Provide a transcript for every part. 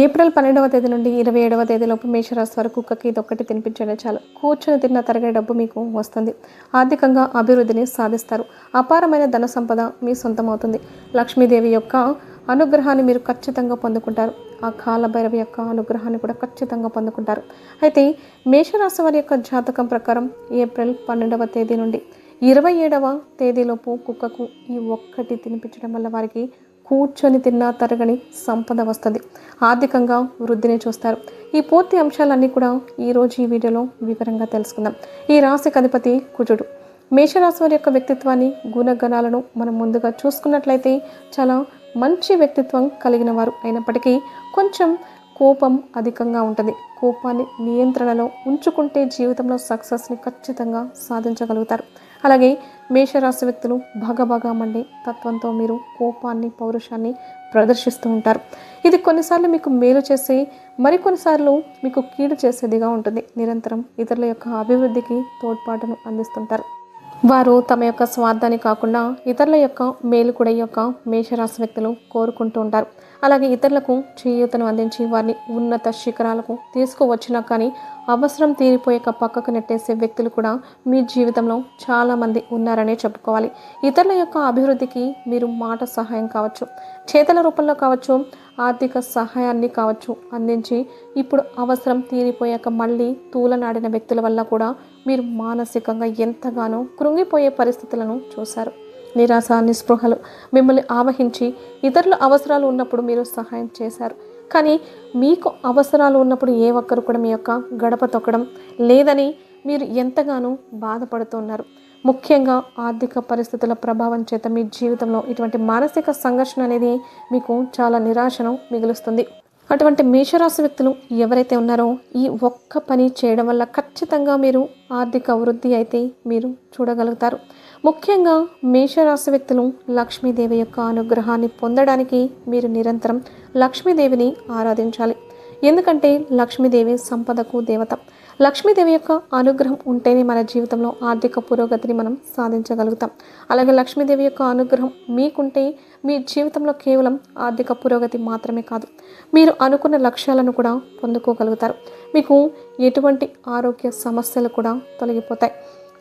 April 12వ తేదీ నుండి 27వ తేదీలోపు మేషరాశి వారు కుక్కకి ఇదొక్కటి తినిపించండి చాలు. కూర్చొని తిన్న తరగే డబ్బు మీకు వస్తుంది. ఆర్థికంగా అభివృద్ధిని సాధిస్తారు. అపారమైన ధన సంపద మీ సొంతమవుతుంది. లక్ష్మీదేవి యొక్క అనుగ్రహాన్ని మీరు ఖచ్చితంగా పొందుకుంటారు. ఆ కాలభైరవి యొక్క అనుగ్రహాన్ని కూడా ఖచ్చితంగా పొందుకుంటారు. అయితే మేషరాశి వారి యొక్క జాతకం ప్రకారం ఏప్రిల్ 12వ తేదీ నుండి 27వ తేదీలోపు కుక్కకు ఈ ఒక్కటి తినిపించడం వల్ల వారికి కూర్చొని తిన్నా తరగని సంపద వస్తుంది. ఆర్థికంగా వృద్ధిని చూస్తారు. ఈ పూర్తి అంశాలన్నీ కూడా ఈరోజు ఈ వీడియోలో వివరంగా తెలుసుకుందాం. ఈ రాశికి అధిపతి కుజుడు. మేషరాశి వారి యొక్క వ్యక్తిత్వాన్ని, గుణగణాలను మనం ముందుగా చూసుకున్నట్లయితే చాలా మంచి వ్యక్తిత్వం కలిగిన వారు అయినప్పటికీ కొంచెం కోపం అధికంగా ఉంటుంది. కోపాన్ని నియంత్రణలో ఉంచుకుంటే జీవితంలో సక్సెస్ని ఖచ్చితంగా సాధించగలుగుతారు. అలాగే మేషరాశి వ్యక్తులు బాగా మండే తత్వంతో మీరు కోపాన్ని, పౌరుషాన్ని ప్రదర్శిస్తూ ఉంటారు. ఇది కొన్నిసార్లు మీకు మేలు చేసి మరికొన్నిసార్లు మీకు కీడు చేసేదిగా ఉంటుంది. నిరంతరం ఇతరుల యొక్క అభివృద్ధికి తోడ్పాటును అందిస్తుంటారు. వారు తమ యొక్క స్వార్థాన్ని కాకుండా ఇతరుల యొక్క మేలు కూడా ఈ యొక్క మేషరాశి వ్యక్తులు కోరుకుంటూ ఉంటారు. అలాగే ఇతరులకు చేయూతను అందించి వారిని ఉన్నత శిఖరాలకు తీసుకువచ్చినా కానీ అవసరం తీరిపోయాక పక్కకు నెట్టేసే వ్యక్తులు కూడా మీ జీవితంలో చాలామంది ఉన్నారనే చెప్పుకోవాలి. ఇతరుల యొక్క అభివృద్ధికి మీరు మాట సహాయం కావచ్చు, చేతల రూపంలో కావచ్చు, ఆర్థిక సహాయాన్ని కావచ్చు అందించి ఇప్పుడు అవసరం తీరిపోయాక మళ్ళీ తూలనాడిన వ్యక్తుల వల్ల కూడా మీరు మానసికంగా ఎంతగానో కృంగిపోయే పరిస్థితులను చూశారు. నిరాశ, నిస్పృహలు మిమ్మల్ని ఆవహించి ఇతరుల అవసరాలు ఉన్నప్పుడు మీరు సహాయం చేశారు. కానీ మీకు అవసరాలు ఉన్నప్పుడు ఏ ఒక్కరు కూడా మీ యొక్క గడప తొక్కడం లేదని మీరు ఎంతగానో బాధపడుతున్నారు. ముఖ్యంగా ఆర్థిక పరిస్థితుల ప్రభావం చేత మీ జీవితంలో ఇటువంటి మానసిక సంఘర్షణ అనేది మీకు చాలా నిరాశను మిగులుస్తుంది. అటువంటి మేషరాశి వ్యక్తులు ఎవరైతే ఉన్నారో ఈ ఒక్క పని చేయడం వల్ల ఖచ్చితంగా మీరు ఆర్థిక వృద్ధి అయితే మీరు చూడగలుగుతారు. ముఖ్యంగా మేషరాశి వ్యక్తులు లక్ష్మీదేవి యొక్క అనుగ్రహాన్ని పొందడానికి మీరు నిరంతరం లక్ష్మీదేవిని ఆరాధించాలి. ఎందుకంటే లక్ష్మీదేవి సంపదకు దేవత. లక్ష్మీదేవి యొక్క అనుగ్రహం ఉంటేనే మన జీవితంలో ఆర్థిక పురోగతిని మనం సాధించగలుగుతాం. అలాగే లక్ష్మీదేవి యొక్క అనుగ్రహం మీకుంటే మీ జీవితంలో కేవలం ఆర్థిక పురోగతి మాత్రమే కాదు, మీరు అనుకున్న లక్ష్యాలను కూడా పొందుకోగలుగుతారు. మీకు ఎటువంటి ఆరోగ్య సమస్యలు కూడా తొలగిపోతాయి.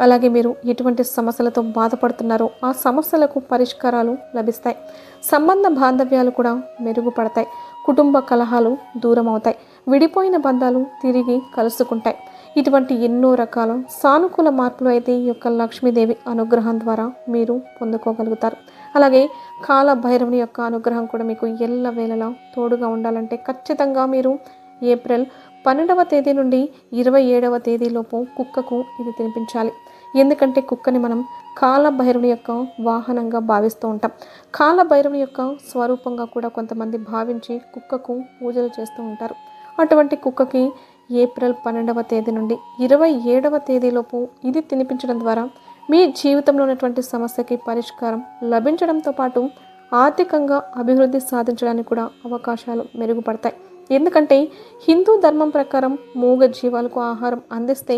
అలాగే మీరు ఎటువంటి సమస్యలతో బాధపడుతున్నారో ఆ సమస్యలకు పరిష్కారాలు లభిస్తాయి. సంబంధ బాంధవ్యాలు కూడా మెరుగుపడతాయి. కుటుంబ కలహాలు దూరం అవుతాయి. విడిపోయిన బంధాలు తిరిగి కలుసుకుంటాయి. ఇటువంటి ఎన్నో రకాల సానుకూల మార్పులు అయితే ఈ యొక్క లక్ష్మీదేవి అనుగ్రహం ద్వారా మీరు పొందుకోగలుగుతారు. అలాగే కాల భైరవుని యొక్క అనుగ్రహం కూడా మీకు ఎల్లవేళలా తోడుగా ఉండాలంటే ఖచ్చితంగా మీరు ఏప్రిల్ 12వ తేదీ నుండి 27వ తేదీలోపు కుక్కకు ఇది తినిపించాలి. ఎందుకంటే కుక్కని మనం కాలభైరవుని యొక్క వాహనంగా భావిస్తూ ఉంటాం. కాలభైరవుని యొక్క స్వరూపంగా కూడా కొంతమంది భావించి కుక్కకు పూజలు చేస్తూ ఉంటారు. అటువంటి కుక్కకి ఏప్రిల్ 12వ తేదీ నుండి 27వ తేదీలోపు ఇది తినిపించడం ద్వారా మీ జీవితంలో ఉన్నటువంటి సమస్యకి పరిష్కారం లభించడంతో పాటు ఆర్థికంగా అభివృద్ధి సాధించడానికి కూడా అవకాశాలు మెరుగుపడతాయి. ఎందుకంటే హిందూ ధర్మం ప్రకారం మూగ జీవాలకు ఆహారం అందిస్తే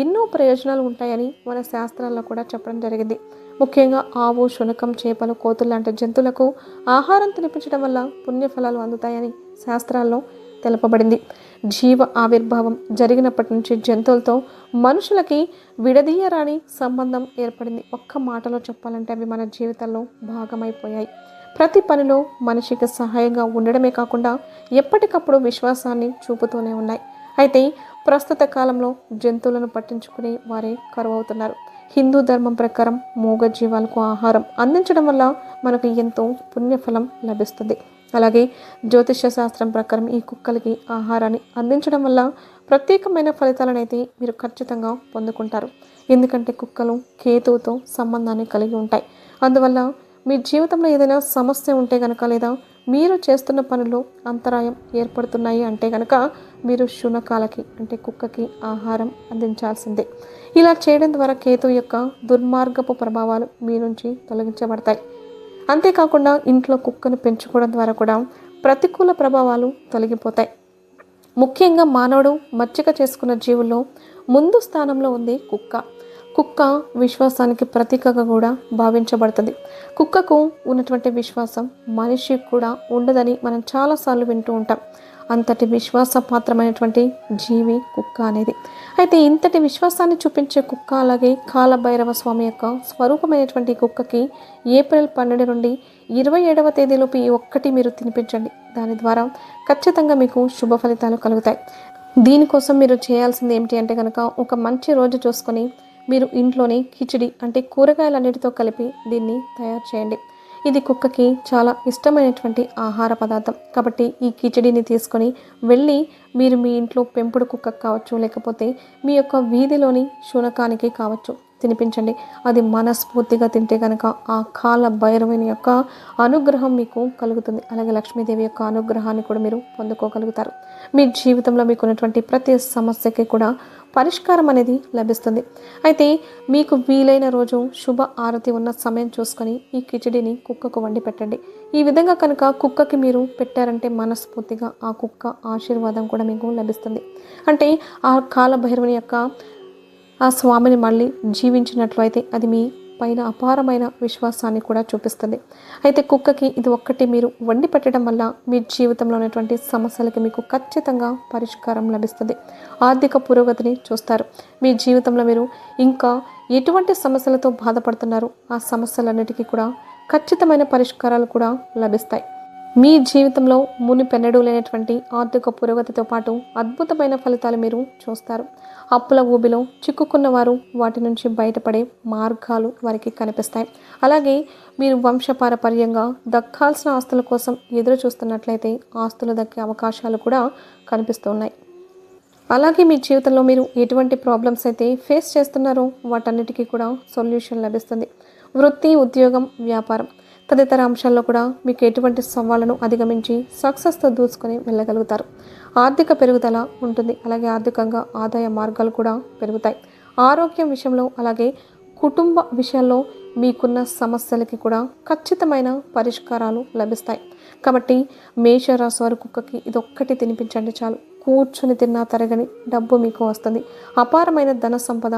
ఎన్నో ప్రయోజనాలు ఉంటాయని మన శాస్త్రాల్లో కూడా చెప్పడం జరిగింది. ముఖ్యంగా ఆవు, శునకం, చేపలు, కోతులు లాంటి జంతువులకు ఆహారం తినిపించడం వల్ల పుణ్యఫలాలు అందుతాయని శాస్త్రాల్లో తెలుపబడింది. జీవ ఆవిర్భావం జరిగినప్పటి నుంచి జంతువులతో మనుషులకి విడదీయరాని సంబంధం ఏర్పడింది. ఒక్క మాటలో చెప్పాలంటే అవి మన జీవితంలో భాగమైపోయాయి. ప్రతి పనిలో మనిషికి సహాయంగా ఉండడమే కాకుండా ఎప్పటికప్పుడు విశ్వాసాన్ని చూపుతూనే ఉన్నాయి. అయితే ప్రస్తుత కాలంలో జంతువులను పట్టించుకునే వారే కరువవుతున్నారు. హిందూ ధర్మం ప్రకారం మూగ జీవాలకు ఆహారం అందించడం వల్ల మనకు ఎంతో పుణ్యఫలం లభిస్తుంది. అలాగే జ్యోతిష్య శాస్త్రం ప్రకారం ఈ కుక్కలకి ఆహారాన్ని అందించడం వల్ల ప్రత్యేకమైన ఫలితాలను అయితే మీరు ఖచ్చితంగా పొందుకుంటారు. ఎందుకంటే కుక్కలు కేతువుతో సంబంధాన్ని కలిగి ఉంటాయి. అందువల్ల మీ జీవితంలో ఏదైనా సమస్య ఉంటే కనుక లేదా మీరు చేస్తున్న పనుల్లో అంతరాయం ఏర్పడుతున్నాయి అంటే కనుక మీరు శునకాలకి అంటే కుక్కకి ఆహారం అందించాల్సిందే. ఇలా చేయడం ద్వారా కేతు యొక్క దుర్మార్గపు ప్రభావాలు మీ నుంచి తొలగించబడతాయి. అంతేకాకుండా ఇంట్లో కుక్కను పెంచుకోవడం ద్వారా కూడా ప్రతికూల ప్రభావాలు తొలగిపోతాయి. ముఖ్యంగా మానవుడు మచ్చిక చేసుకున్న జీవుల్లో ముందు స్థానంలో ఉంది కుక్క. కుక్క విశ్వాసానికి ప్రతీకగా కూడా భావించబడుతుంది. కుక్కకు ఉన్నటువంటి విశ్వాసం మనిషికి కూడా ఉండదని మనం చాలాసార్లు వింటూ ఉంటాం. అంతటి విశ్వాసపాత్రమైనటువంటి జీవి కుక్క అనేది. అయితే ఇంతటి విశ్వాసాన్ని చూపించే కుక్క, అలాగే కాలభైరవ స్వామి యొక్క స్వరూపమైనటువంటి కుక్కకి ఏప్రిల్ 12 నుండి 27వ తేదీలోపు ఈ ఒక్కటి మీరు తినిపించండి. దాని ద్వారా ఖచ్చితంగా మీకు శుభ ఫలితాలు కలుగుతాయి. దీనికోసం మీరు చేయాల్సింది ఏమిటి అంటే కనుక, ఒక మంచి రోజు చూసుకొని మీరు ఇంట్లోనే కిచిడి అంటే కూరగాయలన్నిటితో కలిపి దీన్ని తయారు చేయండి. ఇది కుక్కకి చాలా ఇష్టమైనటువంటి ఆహార పదార్థం కాబట్టి ఈ కిచిడిని తీసుకొని వెళ్ళి మీరు మీ ఇంట్లో పెంపుడు కుక్కకు కావచ్చు, లేకపోతే మీ యొక్క వీధిలోని శునకానికి కావచ్చు తినిపించండి. అది మనస్ఫూర్తిగా తింటే కనుక ఆ కాల భైరవుని యొక్క అనుగ్రహం మీకు కలుగుతుంది. అలాగే లక్ష్మీదేవి యొక్క అనుగ్రహాన్ని కూడా మీరు పొందుకోగలుగుతారు. మీ జీవితంలో మీకున్నటువంటి ప్రతి సమస్యకి కూడా పరిష్కారం అనేది లభిస్తుంది. అయితే మీకు వీలైన రోజు శుభ ఆరతి ఉన్న సమయం చూసుకొని ఈ కిచిడిని కుక్కకు వండి పెట్టండి. ఈ విధంగా కనుక కుక్కకి మీరు పెట్టారంటే మనస్ఫూర్తిగా ఆ కుక్క ఆశీర్వాదం కూడా మీకు లభిస్తుంది. అంటే ఆ కాలభైరవుని యొక్క ఆ స్వామిని మళ్ళీ జీవించినట్లయితే అది మీ పైన అపారమైన విశ్వాసాన్ని కూడా చూపిస్తుంది. అయితే కుక్కకి ఇది ఒక్కటి మీరు వండి పెట్టడం వల్ల మీ జీవితంలో ఉన్నటువంటి సమస్యలకి మీకు ఖచ్చితంగా పరిష్కారం లభిస్తుంది. ఆర్థిక పురోగతిని చూస్తారు. మీ జీవితంలో మీరు ఇంకా ఎటువంటి సమస్యలతో బాధపడుతున్నారో ఆ సమస్యలన్నిటికీ కూడా ఖచ్చితమైన పరిష్కారాలు కూడా లభిస్తాయి. మీ జీవితంలో మునిపెన్నడూ లేనటువంటి ఆర్థిక పురోగతితో పాటు అద్భుతమైన ఫలితాలు మీరు చూస్తారు. అప్పుల ఊబిలో చిక్కుకున్న వారు వాటి నుంచి బయటపడే మార్గాలు వారికి కనిపిస్తాయి. అలాగే మీరు వంశపారపర్యంగా దక్కాల్సిన ఆస్తుల కోసం ఎదురు చూస్తున్నట్లయితే ఆస్తులు దక్కే అవకాశాలు కూడా కనిపిస్తూ ఉన్నాయి. అలాగే మీ జీవితంలో మీరు ఎటువంటి ప్రాబ్లమ్స్ అయితే ఫేస్ చేస్తున్నారో వాటన్నిటికీ కూడా సొల్యూషన్ లభిస్తుంది. వృత్తి, ఉద్యోగం, వ్యాపారం తదితర అంశాల్లో కూడా మీకు ఎటువంటి సవాళ్లను అధిగమించి సక్సెస్తో దూసుకొని వెళ్ళగలుగుతారు. ఆర్థిక పెరుగుదల ఉంటుంది. అలాగే ఆర్థికంగా ఆదాయ మార్గాలు కూడా పెరుగుతాయి. ఆరోగ్యం విషయంలో అలాగే కుటుంబ విషయాల్లో మీకున్న సమస్యలకి కూడా ఖచ్చితమైన పరిష్కారాలు లభిస్తాయి. కాబట్టి మేషరాశి వారి కుక్కకి ఇదొక్కటి తినిపించండి చాలు. కూర్చుని తిన్నా తరగని డబ్బు మీకు వస్తుంది. అపారమైన ధన సంపద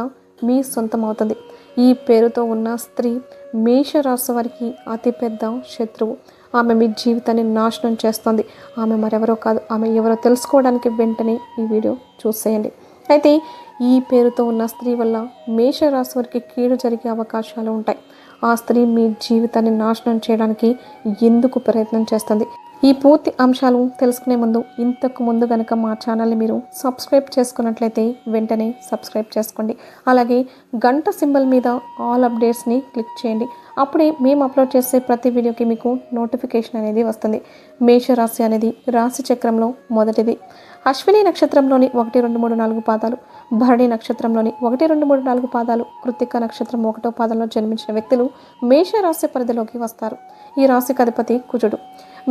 మీ సొంతం అవుతుంది. ఈ పేరుతో ఉన్న స్త్రీ మేషరాశి వారికి అతిపెద్ద శత్రువు. ఆమె మీ జీవితాన్ని నాశనం చేస్తుంది. ఆమె మరెవరో కాదు. ఆమె ఎవరో తెలుసుకోవడానికి వెంటనే ఈ వీడియో చూసేయండి. అయితే ఈ పేరుతో ఉన్న స్త్రీ వల్ల మేషరాశి వారికి కీడు జరిగే అవకాశాలు ఉంటాయి. ఆ స్త్రీ మీ జీవితాన్ని నాశనం చేయడానికి ఎందుకు ప్రయత్నం చేస్తుంది? ఈ పూర్తి అంశాలు తెలుసుకునే ముందు ఇంతకు ముందు కనుక మా ఛానల్ని మీరు సబ్స్క్రైబ్ చేసుకున్నట్లయితే వెంటనే సబ్స్క్రైబ్ చేసుకోండి. అలాగే గంట సింబల్ మీద ఆల్ అప్డేట్స్ని క్లిక్ చేయండి. అప్పుడే మేము అప్లోడ్ చేసే ప్రతి వీడియోకి మీకు నోటిఫికేషన్ అనేది వస్తుంది. మేషరాశి అనేది రాశి చక్రంలో మొదటిది. అశ్విని నక్షత్రంలోని 1, 2, 3, 4 పాదాలు, భరణి నక్షత్రంలోని 1, 2, 3, 4 పాదాలు, కృత్తిక నక్షత్రం 1వ పాదంలో జన్మించిన వ్యక్తులు మేషరాశి పరిధిలోకి వస్తారు. ఈ రాశికి అధిపతి కుజుడు.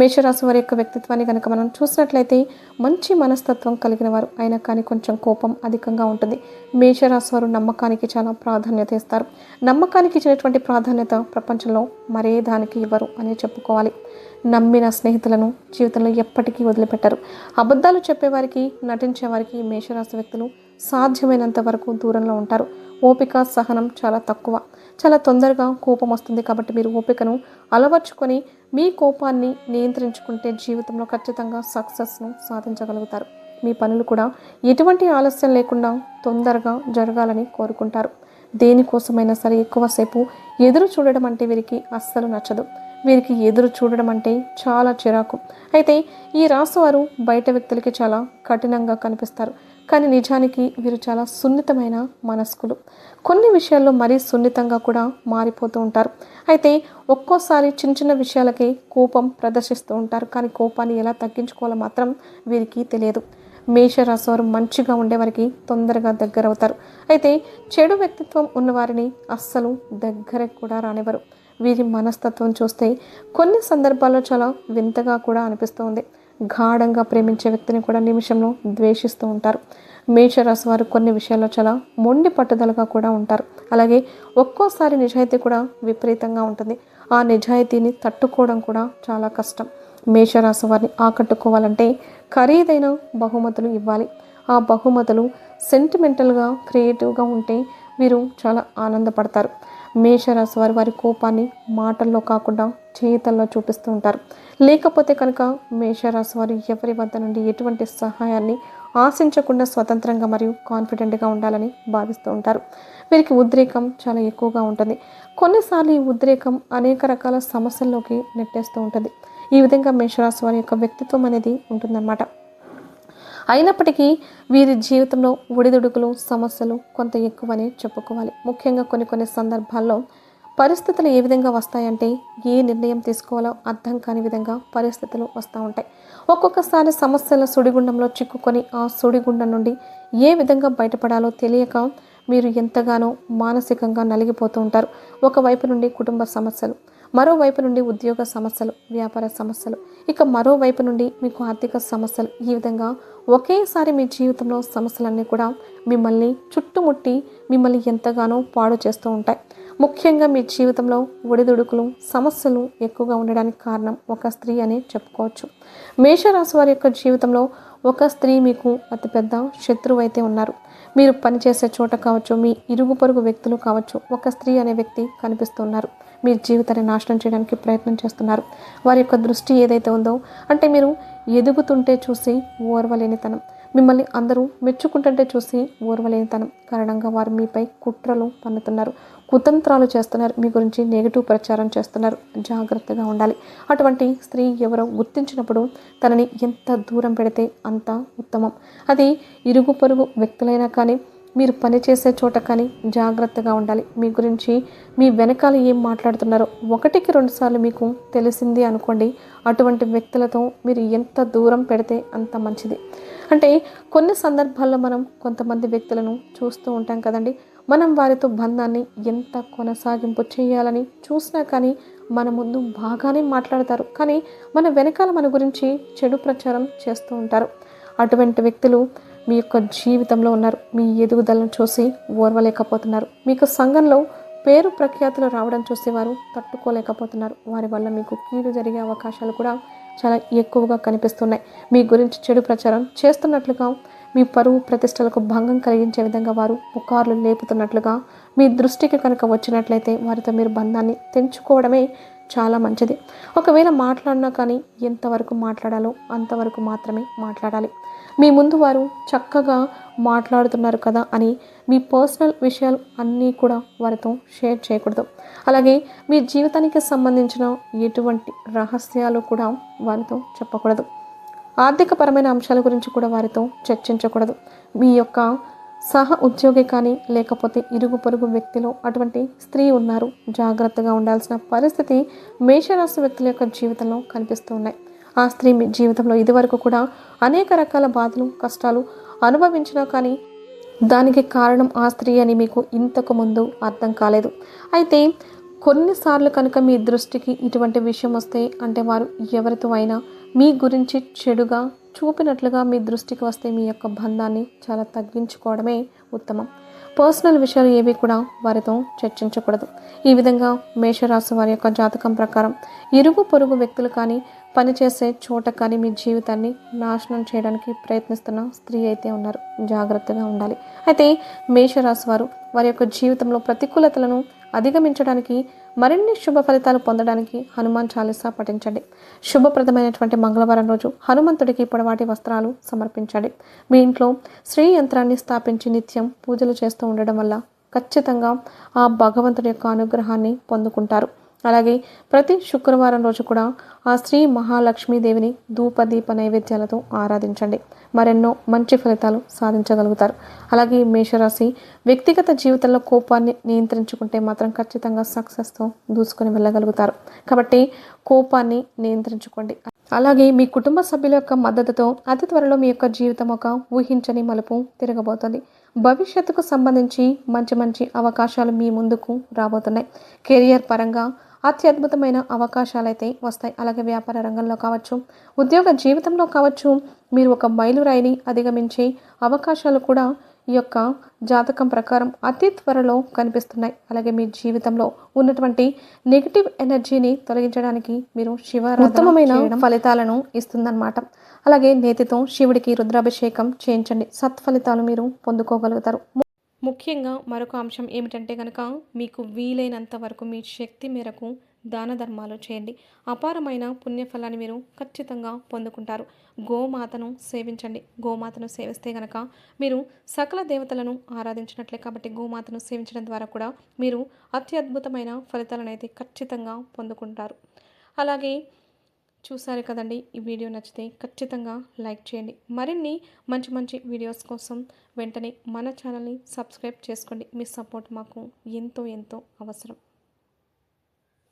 మేషరాశి వారి యొక్క వ్యక్తిత్వాన్ని కనుక మనం చూసినట్లయితే మంచి మనస్తత్వం కలిగిన వారు, అయినా కానీ కొంచెం కోపం అధికంగా ఉంటుంది. మేషరాశి వారు నమ్మకానికి చాలా ప్రాధాన్యత ఇస్తారు. నమ్మకానికి ఇచ్చినటువంటి ప్రాధాన్యత ప్రపంచంలో మరే దానికి ఇవ్వరు అని చెప్పుకోవాలి. నమ్మిన స్నేహితులను జీవితంలో ఎప్పటికీ వదిలిపెట్టరు. అబద్ధాలు చెప్పేవారికి, నటించేవారికి మేషరాశి వ్యక్తులు సాధ్యమైనంత వరకు దూరంలో ఉంటారు. ఓపిక, సహనం చాలా తక్కువ. చాలా తొందరగా కోపం వస్తుంది. కాబట్టి మీరు ఓపికను అలవర్చుకొని మీ కోపాన్ని నియంత్రించుకుంటే జీవితంలో ఖచ్చితంగా సక్సెస్ను సాధించగలుగుతారు. మీ పనులు కూడా ఎటువంటి ఆలస్యం లేకుండా తొందరగా జరగాలని కోరుకుంటారు. దేనికోసమైనా సరే ఎక్కువసేపు ఎదురు చూడడం అంటే వీరికి అస్సలు నచ్చదు. వీరికి ఎదురు చూడడం అంటే చాలా చిరాకు. అయితే ఈ రాశి వారు బయట వ్యక్తులకి చాలా కఠినంగా కనిపిస్తారు. కానీ నిజానికి వీరు చాలా సున్నితమైన మనస్కులు. కొన్ని విషయాల్లో మరీ సున్నితంగా కూడా మారిపోతూ ఉంటారు. అయితే ఒక్కోసారి చిన్న చిన్న విషయాలకే కోపం ప్రదర్శిస్తూ ఉంటారు. కానీ కోపాన్ని ఎలా తగ్గించుకోవాలో మాత్రం వీరికి తెలియదు. మేషరాశి వారు మంచిగా ఉండేవారికి తొందరగా దగ్గర అవుతారు. అయితే చెడు వ్యక్తిత్వం ఉన్నవారిని అస్సలు దగ్గరకు కూడా రానివ్వరు. వీరి మనస్తత్వం చూస్తే కొన్ని సందర్భాల్లో చాలా వింతగా కూడా అనిపిస్తుంది. గాఢంగా ప్రేమించే వ్యక్తిని కూడా నిమిషంలో ద్వేషిస్తూ ఉంటారు. మేషరాశి వారు కొన్ని విషయాల్లో చాలా మొండి పట్టుదలగా కూడా ఉంటారు. అలాగే ఒక్కోసారి నిజాయితీ కూడా విపరీతంగా ఉంటుంది. ఆ నిజాయితీని తట్టుకోవడం కూడా చాలా కష్టం. మేషరాశి వారిని ఆకట్టుకోవాలంటే ఖరీదైన బహుమతులు ఇవ్వాలి. ఆ బహుమతులు సెంటిమెంటల్గా, క్రియేటివ్గా ఉంటే వీరు చాలా ఆనందపడతారు. మేషరాశి వారు వారి కోపాన్ని మాటల్లో కాకుండా చేతల్లో చూపిస్తూ ఉంటారు. లేకపోతే కనుక మేషరాశి వారు ఎవరి వద్ద నుండి ఎటువంటి సహాయాన్ని ఆశించకుండా స్వతంత్రంగా మరియు కాన్ఫిడెంట్గా ఉండాలని భావిస్తూ ఉంటారు. వీరికి ఉద్రేకం చాలా ఎక్కువగా ఉంటుంది. కొన్నిసార్లు ఈ ఉద్రేకం అనేక రకాల సమస్యల్లోకి నెట్టేస్తూ ఉంటుంది. ఈ విధంగా మేషరాశి వారి యొక్క వ్యక్తిత్వం అనేది ఉంటుందన్నమాట. అయినప్పటికీ వీరి జీవితంలో ఒడిదుడుకులు సమస్యలు కొంత ఎక్కువనే చెప్పుకోవాలి. ముఖ్యంగా కొన్ని సందర్భాల్లో పరిస్థితులు ఏ విధంగా వస్తాయంటే ఏ నిర్ణయం తీసుకోవాలో అర్థం కాని విధంగా పరిస్థితులు వస్తూ ఉంటాయి. ఒక్కొక్కసారి సమస్యల సుడిగుండంలో చిక్కుకొని ఆ సుడిగుండం నుండి ఏ విధంగా బయటపడాలో తెలియక మీరు ఎంతగానో మానసికంగా నలిగిపోతూ ఉంటారు. ఒకవైపు నుండి కుటుంబ సమస్యలు, మరోవైపు నుండి ఉద్యోగ సమస్యలు, వ్యాపార సమస్యలు, ఇక మరోవైపు నుండి మీకు ఆర్థిక సమస్యలు. ఈ విధంగా ఒకేసారి మీ జీవితంలో సమస్యలన్నీ కూడా మిమ్మల్ని చుట్టుముట్టి మిమ్మల్ని ఎంతగానో పాడు చేస్తూ ఉంటాయి. ముఖ్యంగా మీ జీవితంలో ఒడిదుడుకులు సమస్యలు ఎక్కువగా ఉండడానికి కారణం ఒక స్త్రీ అని చెప్పుకోవచ్చు. మేషరాశి వారి యొక్క జీవితంలో ఒక స్త్రీ మీకు అతిపెద్ద శత్రువు అయితే ఉన్నారు. మీరు పనిచేసే చోట కావచ్చు, మీ ఇరుగు పొరుగు వ్యక్తులు కావచ్చు, ఒక స్త్రీ అనే వ్యక్తి కనిపిస్తున్నారు. మీ జీవితాన్ని నాశనం చేయడానికి ప్రయత్నం చేస్తున్నారు. వారి యొక్క దృష్టి ఏదైతే ఉందో అంటే మీరు ఎదుగుతుంటే చూసి ఓర్వలేనితనం, మిమ్మల్ని అందరూ మెచ్చుకుంటుంటే చూసి ఓర్వలేనితనం కారణంగా వారు మీపై కుట్రలు పన్నుతున్నారు, కుతంత్రాలు చేస్తున్నారు, మీ గురించి నెగిటివ్ ప్రచారం చేస్తున్నారు. జాగ్రత్తగా ఉండాలి. అటువంటి స్త్రీ ఎవరో గుర్తించినప్పుడు తనని ఎంత దూరం పెడితే అంత ఉత్తమం. అది ఇరుగు పొరుగు వ్యక్తులైనా కానీ మీరు పనిచేసే చోట కానీ జాగ్రత్తగా ఉండాలి. మీ గురించి మీ వెనకాల ఏం మాట్లాడుతున్నారో 1-2 సార్లు మీకు తెలిసింది అనుకోండి, అటువంటి వ్యక్తులతో మీరు ఎంత దూరం పెడితే అంత మంచిది. అంటే కొన్ని సందర్భాల్లో మనం కొంతమంది వ్యక్తులను చూస్తూ ఉంటాం కదండి. మనం వారితో బంధాన్ని ఎంత కొనసాగింపు చేయాలని చూసినా కానీ మన ముందు బాగానే మాట్లాడతారు, కానీ మన వెనకాల మన గురించి చెడు ప్రచారం చేస్తూ ఉంటారు. అటువంటి వ్యక్తులు మీ యొక్క జీవితంలో ఉన్నారు. మీ ఎదుగుదలను చూసి ఓర్వలేకపోతున్నారు. మీకు సంఘంలో పేరు ప్రఖ్యాతులు రావడం చూసి వారు తట్టుకోలేకపోతున్నారు. వారి వల్ల మీకు కీడు జరిగే అవకాశాలు కూడా చాలా ఎక్కువగా కనిపిస్తున్నాయి. మీ గురించి చెడు ప్రచారం చేస్తున్నట్లుగా, మీ పరువు ప్రతిష్టలకు భంగం కలిగించే విధంగా వారు పుకార్లు లేపుతున్నట్లుగా మీ దృష్టికి కనుక వచ్చినట్లయితే వారితో మీరు బంధాన్ని తెంచుకోవడమే చాలా మంచిది. ఒకవేళ మాట్లాడినా కానీ ఎంతవరకు మాట్లాడాలో అంతవరకు మాత్రమే మాట్లాడాలి. మీ ముందు వారు చక్కగా మాట్లాడుతున్నారు కదా అని మీ పర్సనల్ విషయాలు అన్నీ కూడా వారితో షేర్ చేయకూడదు. అలాగే మీ జీవితానికి సంబంధించిన ఎటువంటి రహస్యాలు కూడా వారితో చెప్పకూడదు. ఆర్థికపరమైన అంశాల గురించి కూడా వారితో చర్చించకూడదు. మీ యొక్క సహ ఉద్యోగి కానీ లేకపోతే ఇరుగు పొరుగు వ్యక్తిలో అటువంటి స్త్రీ ఉన్నారు, జాగ్రత్తగా ఉండాల్సిన పరిస్థితి మేషరాశి వ్యక్తుల యొక్క జీవితంలో కనిపిస్తూ ఉన్నాయి. ఆ స్త్రీ మీ జీవితంలో ఇదివరకు కూడా అనేక రకాల బాధలు కష్టాలు అనుభవించినా కానీ దానికి కారణం ఆ స్త్రీ అని మీకు ఇంతకు ముందు అర్థం కాలేదు. అయితే కొన్నిసార్లు కనుక మీ దృష్టికి ఇటువంటి విషయం వస్తే అంటే వారు ఎవరితో అయినా మీ గురించి చెడుగా చూపినట్లుగా మీ దృష్టికి వస్తే మీ యొక్క బంధాన్ని చాలా తగ్గించుకోవడమే ఉత్తమం. పర్సనల్ విషయాలు ఏవి కూడా వారితో చర్చించకూడదు. ఈ విధంగా మేషరాశి వారి యొక్క జాతకం ప్రకారం ఇరుగు పొరుగు వ్యక్తులు కానీ పనిచేసే చోట కానీ మీ జీవితాన్ని నాశనం చేయడానికి ప్రయత్నిస్తున్న స్త్రీ అయితే ఉన్నారు. జాగ్రత్తగా ఉండాలి. అయితే మేషరాశి వారు వారి యొక్క జీవితంలో ప్రతికూలతలను అధిగమించడానికి మరిన్ని శుభ ఫలితాలు పొందడానికి హనుమాన్ చాలీసా పఠించండి. శుభప్రదమైనటువంటి మంగళవారం రోజు హనుమంతుడికి పొడవాటి వస్త్రాలు సమర్పించండి. మీ ఇంట్లో శ్రీ యంత్రాన్ని స్థాపించి నిత్యం పూజలు చేస్తూ ఉండడం వల్ల ఖచ్చితంగా ఆ భగవంతుడి యొక్క అనుగ్రహాన్ని పొందుకుంటారు. అలాగే ప్రతి శుక్రవారం రోజు కూడా ఆ శ్రీ మహాలక్ష్మీదేవిని ధూపదీప నైవేద్యాలతో ఆరాధించండి. మరెన్నో మంచి ఫలితాలు సాధించగలుగుతారు. అలాగే మేషరాశి వ్యక్తిగత జీవితంలో కోపాన్ని నియంత్రించుకుంటే మాత్రం ఖచ్చితంగా సక్సెస్తో దూసుకొని వెళ్ళగలుగుతారు. కాబట్టి కోపాన్ని నియంత్రించుకోండి. అలాగే మీ కుటుంబ సభ్యుల యొక్క మద్దతుతో అతి త్వరలో మీ యొక్క జీవితం ఒక ఊహించని మలుపు తిరగబోతుంది. భవిష్యత్తుకు సంబంధించి మంచి అవకాశాలు మీ ముందుకు రాబోతున్నాయి. కెరియర్ పరంగా అత్యద్భుతమైన అవకాశాలు అయితే వస్తాయి. అలాగే వ్యాపార రంగంలో కావచ్చు, ఉద్యోగ జీవితంలో కావచ్చు, మీరు ఒక మైలురాయిని అధిగమించే అవకాశాలు కూడా ఈ యొక్క జాతకం ప్రకారం అతి త్వరలో కనిపిస్తున్నాయి. అలాగే మీ జీవితంలో ఉన్నటువంటి నెగిటివ్ ఎనర్జీని తొలగించడానికి మీరు శివారాధన ఉత్తమమైన ఫలితాలను ఇస్తుందన్నమాట. అలాగే నేతితో శివుడికి రుద్రాభిషేకం చేయించండి. సత్ఫలితాలు మీరు పొందుకోగలుగుతారు. ముఖ్యంగా మరొక అంశం ఏమిటంటే గనక మీకు వీలైనంత వరకు మీ శక్తి మేరకు దాన ధర్మాలు చేయండి. అపారమైన పుణ్యఫలాన్ని మీరు ఖచ్చితంగా పొందుకుంటారు. గోమాతను సేవించండి. గోమాతను సేవిస్తే గనక మీరు సకల దేవతలను ఆరాధించినట్లే కాబట్టి గోమాతను సేవించడం ద్వారా కూడా మీరు అత్యద్భుతమైన ఫలితాలనైతే ఖచ్చితంగా పొందుకుంటారు. అలాగే చూసారు కదండి. ఈ వీడియో నచ్చితే ఖచ్చితంగా లైక్ చేయండి. మరిన్ని మంచి మంచి వీడియోస్ కోసం వెంటనే మన ఛానల్ని సబ్స్క్రైబ్ చేసుకోండి. మీ సపోర్ట్ మాకు ఎంతో ఎంతో అవసరం.